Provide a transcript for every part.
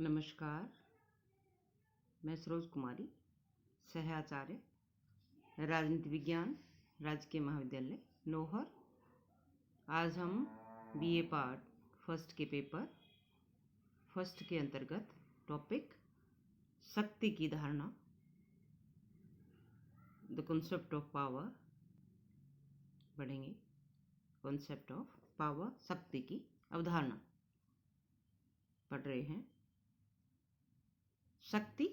नमस्कार, मैं सरोज कुमारी, सहाचार्य, राजनीति विज्ञान, राजकीय महाविद्यालय नौहर। आज हम बीए पार्ट फर्स्ट के पेपर फर्स्ट के अंतर्गत टॉपिक शक्ति की धारणा, द कॉन्सेप्ट ऑफ पावर पढ़ेंगे। कॉन्सेप्ट ऑफ पावर, शक्ति की अवधारणा पढ़ रहे हैं। शक्ति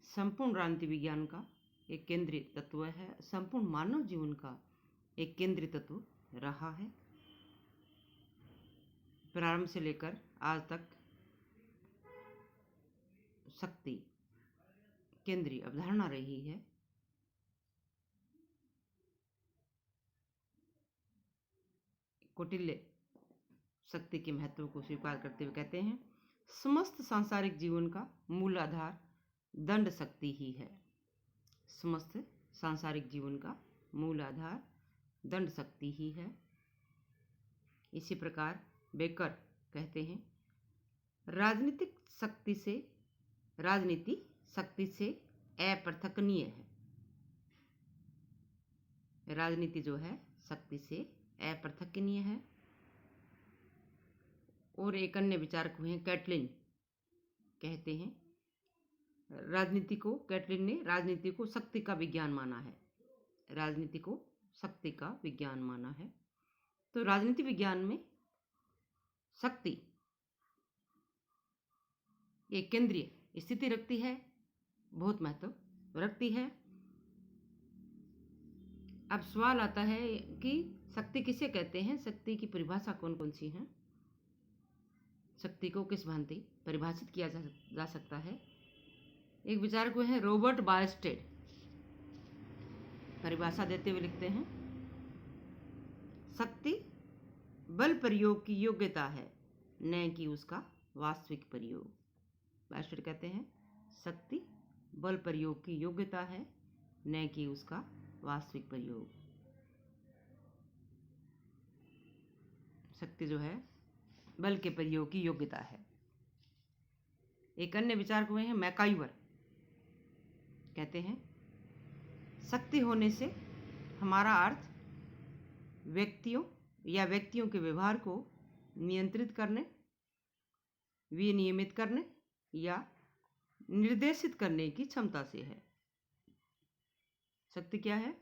संपूर्ण राजनीति विज्ञान का एक केंद्रीय तत्व है, संपूर्ण मानव जीवन का एक केंद्रीय तत्व रहा है। प्रारंभ से लेकर आज तक शक्ति केंद्रीय अवधारणा रही है। कौटिल्य शक्ति के महत्व को स्वीकार करते हुए कहते हैं, समस्त सांसारिक जीवन का मूल आधार दंड शक्ति ही है। समस्त सांसारिक जीवन का मूल आधार दंड शक्ति ही है। इसी प्रकार बेकर कहते हैं, राजनीति शक्ति से अपृथकनीय है। राजनीति जो है शक्ति से अपृथकनीय है। और एक अन्य विचारक हुए कैटलिन, कहते हैं कैटलिन ने राजनीति को शक्ति का विज्ञान माना है। राजनीति को शक्ति का विज्ञान माना है। तो राजनीति विज्ञान में शक्ति एक केंद्रीय स्थिति रखती है, बहुत महत्व रखती है। अब सवाल आता है कि शक्ति किसे कहते हैं, शक्ति की परिभाषा कौन कौन सी है, शक्ति को किस भांति परिभाषित किया जा सकता है। एक विचारक हुए हैं रॉबर्ट बायस्टेड, परिभाषा देते हुए लिखते हैं, शक्ति बल प्रयोग की योग्यता है, न कि उसका वास्तविक प्रयोग। बायस्टेड कहते हैं शक्ति बल प्रयोग की योग्यता है, न कि उसका वास्तविक प्रयोग। शक्ति जो है बल के प्रयोग की योग्यता है। एक अन्य विचारक हुए हैं मैकाइवर, कहते हैं शक्ति होने से हमारा अर्थ व्यक्तियों के व्यवहार को नियंत्रित करने, विनियमित करने या निर्देशित करने की क्षमता से है। शक्ति क्या है?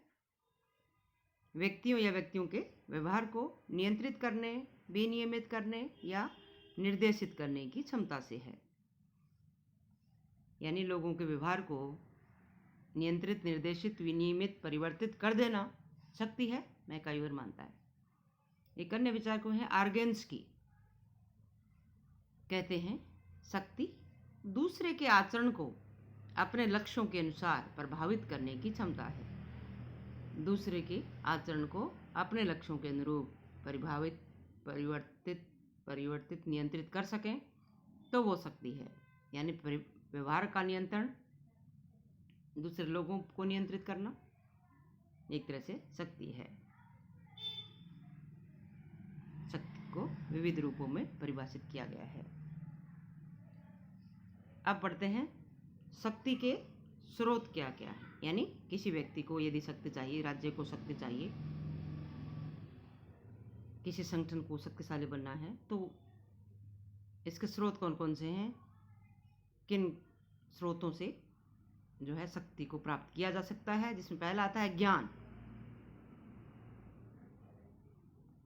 व्यक्तियों के व्यवहार को नियंत्रित करने, विनियमित करने या निर्देशित करने की क्षमता से है। यानी लोगों के व्यवहार को नियंत्रित, निर्देशित, विनियमित, परिवर्तित कर देना शक्ति है, मैकाइवर मानता है। एक अन्य विचार को है आर्गेन्स्की, कहते हैं शक्ति दूसरे के आचरण को अपने लक्ष्यों के अनुसार प्रभावित करने की क्षमता है। दूसरे के आचरण को अपने लक्ष्यों के अनुरूप परिवर्तित नियंत्रित कर सकें तो वो शक्ति है। यानी व्यवहार का नियंत्रण, दूसरे लोगों को नियंत्रित करना एक तरह से शक्ति है। शक्ति को विविध रूपों में परिभाषित किया गया है। अब पढ़ते हैं शक्ति के स्रोत क्या क्या है। यानी किसी व्यक्ति को यदि शक्ति चाहिए, राज्य को शक्ति चाहिए, किसी संगठन को शक्तिशाली बनना है, तो इसके स्रोत कौन कौन से हैं, किन स्रोतों से जो है शक्ति को प्राप्त किया जा सकता है। जिसमें पहला आता है ज्ञान।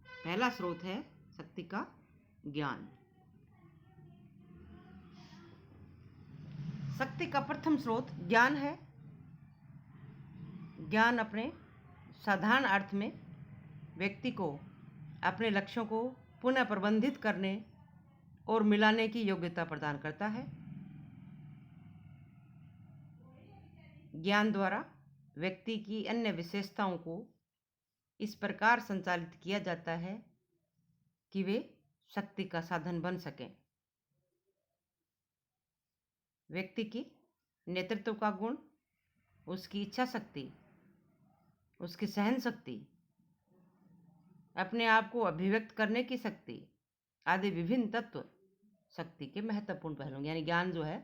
पहला स्रोत है शक्ति का ज्ञान। शक्ति का प्रथम स्रोत ज्ञान है। ज्ञान अपने साधारण अर्थ में व्यक्ति को अपने लक्ष्यों को पुनः प्रबंधित करने और मिलाने की योग्यता प्रदान करता है। ज्ञान द्वारा व्यक्ति की अन्य विशेषताओं को इस प्रकार संचालित किया जाता है कि वे शक्ति का साधन बन सकें। व्यक्ति की नेतृत्व का गुण, उसकी इच्छा शक्ति, उसकी सहन शक्ति, अपने आप को अभिव्यक्त करने की शक्ति आदि विभिन्न तत्व शक्ति के महत्वपूर्ण पहलू, यानी ज्ञान जो है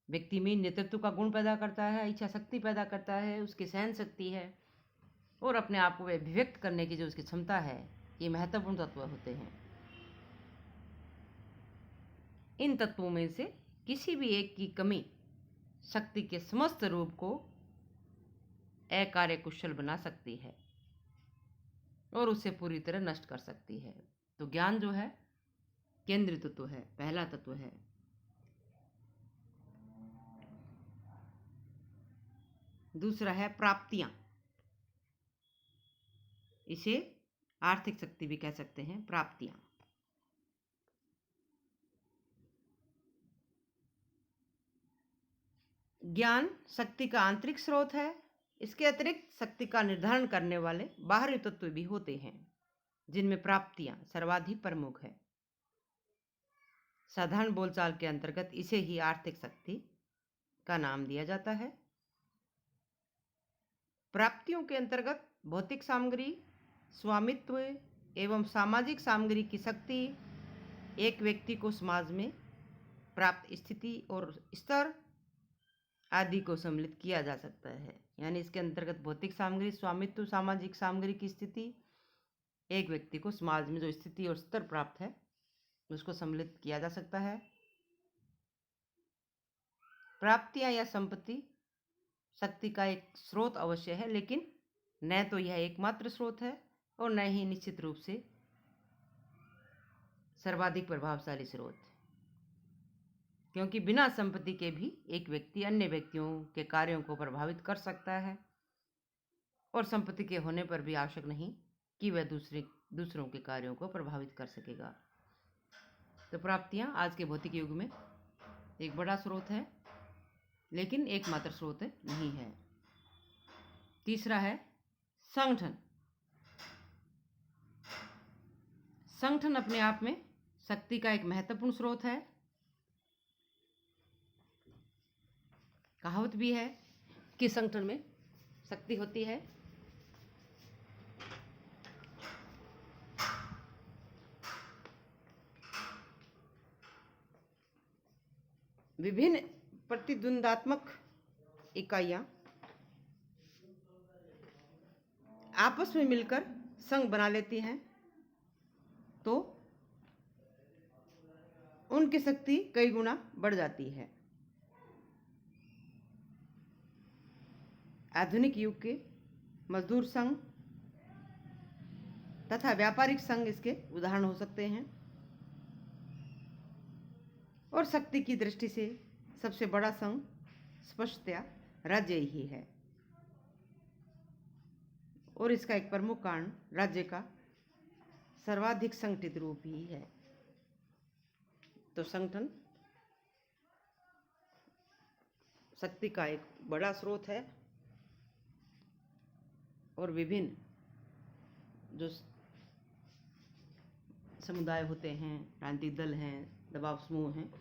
व्यक्ति में नेतृत्व का गुण पैदा करता है, इच्छा शक्ति पैदा करता है, उसकी सहन शक्ति है और अपने आप को अभिव्यक्त करने की जो उसकी क्षमता है, ये महत्वपूर्ण तत्व होते हैं। इन तत्वों में से किसी भी एक की कमी शक्ति के समस्त रूप को अकार्यकुशल बना सकती है और उसे पूरी तरह नष्ट कर सकती है। तो ज्ञान जो है केंद्रीय तत्व है, पहला तत्व है। दूसरा है प्राप्तियां। इसे आर्थिक शक्ति भी कह सकते हैं। प्राप्तियां ज्ञान शक्ति का आंतरिक स्रोत है। इसके अतिरिक्त शक्ति का निर्धारण करने वाले बाहरी तत्व भी होते हैं, जिनमें प्राप्तियां सर्वाधिक प्रमुख है। साधारण बोलचाल के अंतर्गत इसे ही आर्थिक शक्ति का नाम दिया जाता है। प्राप्तियों के अंतर्गत भौतिक सामग्री, स्वामित्व एवं सामाजिक सामग्री की शक्ति एक व्यक्ति को समाज में प्राप्त स्थिति और स्तर आदि को सम्मिलित किया जा सकता है। यानी इसके अंतर्गत भौतिक सामग्री, स्वामित्व, सामाजिक सामग्री की स्थिति, एक व्यक्ति को समाज में जो स्थिति और स्तर प्राप्त है उसको सम्मिलित किया जा सकता है। प्राप्तियां या संपत्ति शक्ति का एक स्रोत अवश्य है, लेकिन न तो यह एकमात्र स्रोत है और न ही निश्चित रूप से सर्वाधिक प्रभावशाली स्रोत, क्योंकि बिना संपत्ति के भी एक व्यक्ति अन्य व्यक्तियों के कार्यों को प्रभावित कर सकता है और संपत्ति के होने पर भी आवश्यक नहीं कि वह दूसरों के कार्यों को प्रभावित कर सकेगा। तो प्राप्तियां आज के भौतिक युग में एक बड़ा स्रोत है, लेकिन एकमात्र स्रोत नहीं है। तीसरा है संगठन। संगठन अपने आप में शक्ति का एक महत्वपूर्ण स्रोत है। कहावत भी है कि संगठन में शक्ति होती है। विभिन्न प्रतिद्वंदात्मक इकाइयां आपस में मिलकर संघ बना लेती हैं तो उनकी शक्ति कई गुना बढ़ जाती है। आधुनिक युग के मजदूर संघ तथा व्यापारिक संघ इसके उदाहरण हो सकते हैं। और शक्ति की दृष्टि से सबसे बड़ा संघ स्पष्टतया राज्य ही है और इसका एक प्रमुख कारण राज्य का सर्वाधिक संगठित रूप ही है। तो संगठन शक्ति का एक बड़ा स्रोत है और विभिन्न जो समुदाय होते हैं, राजनीतिक दल हैं, दबाव समूह हैं,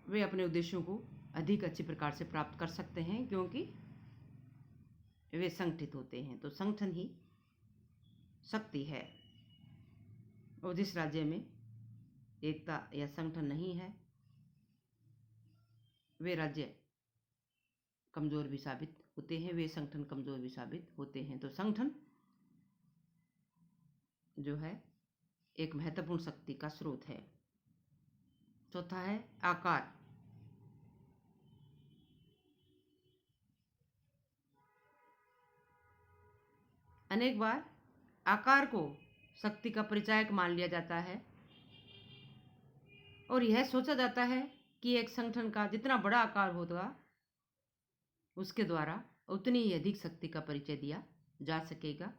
वे अपने उद्देश्यों को अधिक अच्छी प्रकार से प्राप्त कर सकते हैं क्योंकि वे संगठित होते हैं। तो संगठन ही शक्ति है। और जिस राज्य में एकता या संगठन नहीं है वे राज्य कमजोर भी साबित होते हैं, वे संगठन कमजोर भी साबित होते हैं। तो संगठन जो है एक महत्वपूर्ण शक्ति का स्रोत है। चौथा है आकार। अनेक बार आकार को शक्ति का परिचायक मान लिया जाता है और यह सोचा जाता है कि एक संगठन का जितना बड़ा आकार होगा उसके द्वारा उतनी ही अधिक शक्ति का परिचय दिया जा सकेगा।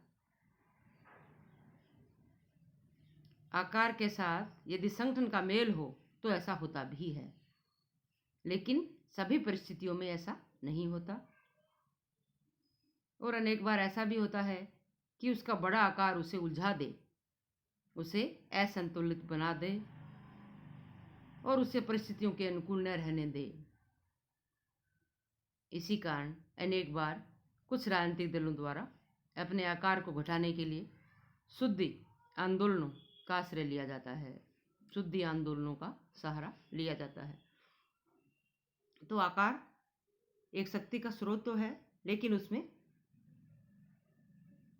आकार के साथ यदि संगठन का मेल हो तो ऐसा होता भी है, लेकिन सभी परिस्थितियों में ऐसा नहीं होता। और अनेक बार ऐसा भी होता है कि उसका बड़ा आकार उसे उलझा दे, उसे असंतुलित बना दे और उसे परिस्थितियों के अनुकूल न रहने दे। इसी कारण अनेक बार कुछ राजनीतिक दलों द्वारा अपने आकार को घटाने के लिए शुद्ध आंदोलनों का आश्रय लिया जाता है, शुद्धि आंदोलनों का सहारा लिया जाता है। तो आकार एक शक्ति का स्रोत तो है, लेकिन उसमें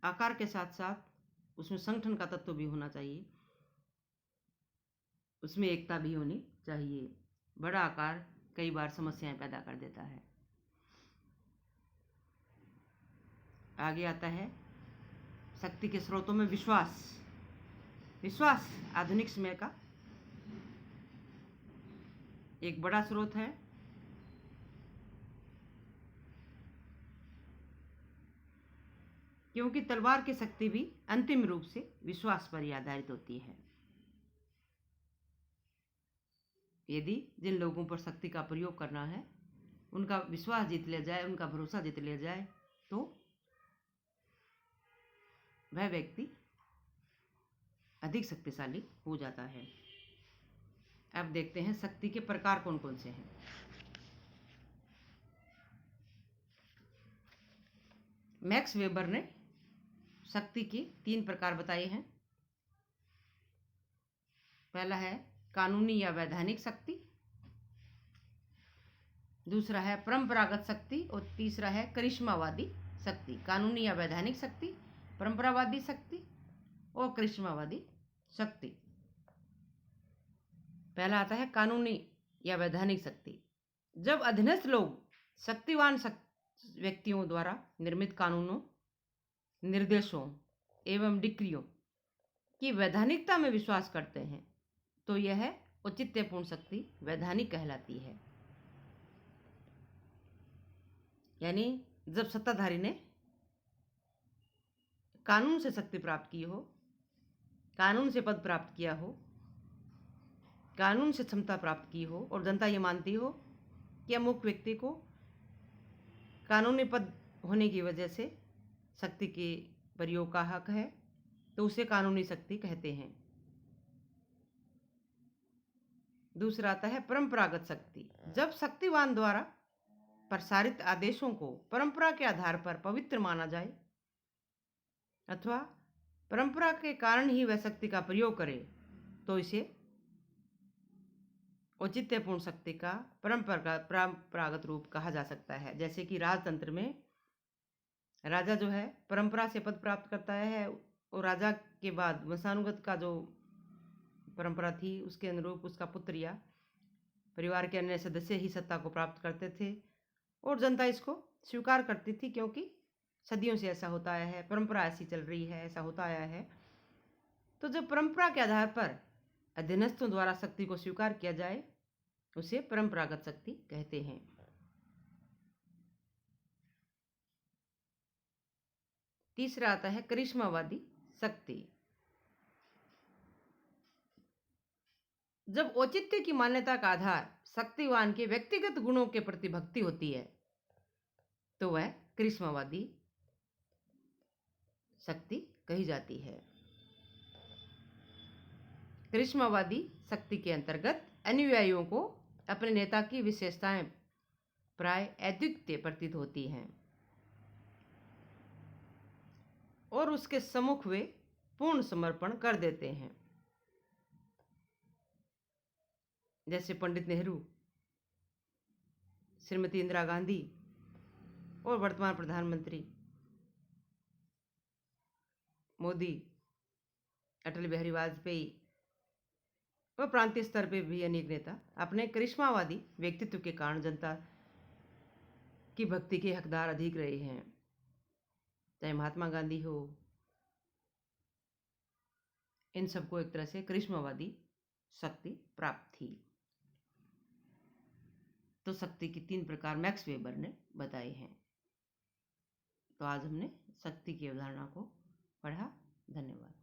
आकार के साथ साथ उसमें संगठन का तत्व भी होना चाहिए, उसमें एकता भी होनी चाहिए। बड़ा आकार कई बार समस्याएं पैदा कर देता है। आगे आता है शक्ति के स्रोतों में विश्वास। विश्वास आधुनिक समय का एक बड़ा स्रोत है। क्योंकि तलवार की शक्ति भी अंतिम रूप से विश्वास पर ही आधारित होती है। यदि जिन लोगों पर शक्ति का प्रयोग करना है उनका विश्वास जीत लिया जाए, उनका भरोसा जीत लिया जाए, तो वह व्यक्ति अधिक शक्तिशाली हो जाता है। अब देखते हैं शक्ति के प्रकार कौन कौन से हैं। मैक्स वेबर ने शक्ति के 3 प्रकार बताए हैं। पहला है कानूनी या वैधानिक शक्ति, दूसरा है परंपरागत शक्ति और तीसरा है करिश्मावादी शक्ति। कानूनी या वैधानिक शक्ति, परंपरावादी शक्ति और करिश्मावादी शक्ति। पहला आता है कानूनी या वैधानिक शक्ति। जब अधीनस्थ लोग शक्तिवान व्यक्तियों द्वारा निर्मित कानूनों, निर्देशों एवं डिक्रियों की वैधानिकता में विश्वास करते हैं तो यह औचित्यपूर्ण शक्ति वैधानिक कहलाती है। यानी जब सत्ताधारी ने कानून से शक्ति प्राप्त की हो, कानून से पद प्राप्त किया हो, कानून से क्षमता प्राप्त की हो और जनता ये मानती हो कि अमुक व्यक्ति को कानूनी पद होने की वजह से शक्ति के प्रयोग का हक है, तो उसे कानूनी शक्ति कहते हैं। दूसरा आता है परंपरागत शक्ति। जब शक्तिवान द्वारा प्रसारित आदेशों को परंपरा के आधार पर पवित्र माना जाए अथवा परंपरा के कारण ही वह शक्ति का प्रयोग करे तो इसे औचित्यपूर्ण शक्ति का परंपरागत रूप कहा जा सकता है। जैसे कि राजतंत्र में राजा जो है परंपरा से पद प्राप्त करता है और राजा के बाद वंशानुगत का जो परंपरा थी उसके अनुरूप उसका पुत्र या परिवार के अन्य सदस्य ही सत्ता को प्राप्त करते थे और जनता इसको स्वीकार करती थी, क्योंकि सदियों से ऐसा होता आया है, परंपरा ऐसी चल रही है, ऐसा होता आया है। तो जब परंपरा के आधार पर अधीनस्थों द्वारा शक्ति को स्वीकार किया जाए उसे परंपरागत शक्ति कहते हैं। तीसरा आता है करिश्मावादी शक्ति। जब औचित्य की मान्यता का आधार शक्तिवान के व्यक्तिगत गुणों के प्रति भक्ति होती है तो वह करिश्मावादी शक्ति कही जाती है। करिश्मावादी शक्ति के अंतर्गत अनुयायियों को अपने नेता की विशेषताएं प्राय अद्वितीय प्रतीत होती हैं और उसके सम्मुख वे पूर्ण समर्पण कर देते हैं। जैसे पंडित नेहरू, श्रीमती इंदिरा गांधी और वर्तमान प्रधानमंत्री मोदी, अटल बिहारी वाजपेयी और प्रांतीय स्तर पे भी अनेक नेता अपने करिश्मावादी व्यक्तित्व के कारण जनता की भक्ति के हकदार अधिक रहे हैं। चाहे महात्मा गांधी हो, इन सबको एक तरह से करिश्मावादी शक्ति प्राप्त थी। तो शक्ति की 3 प्रकार मैक्स वेबर ने बताए हैं। तो आज हमने शक्ति की अवधारणा को पढ़ा। धन्यवाद।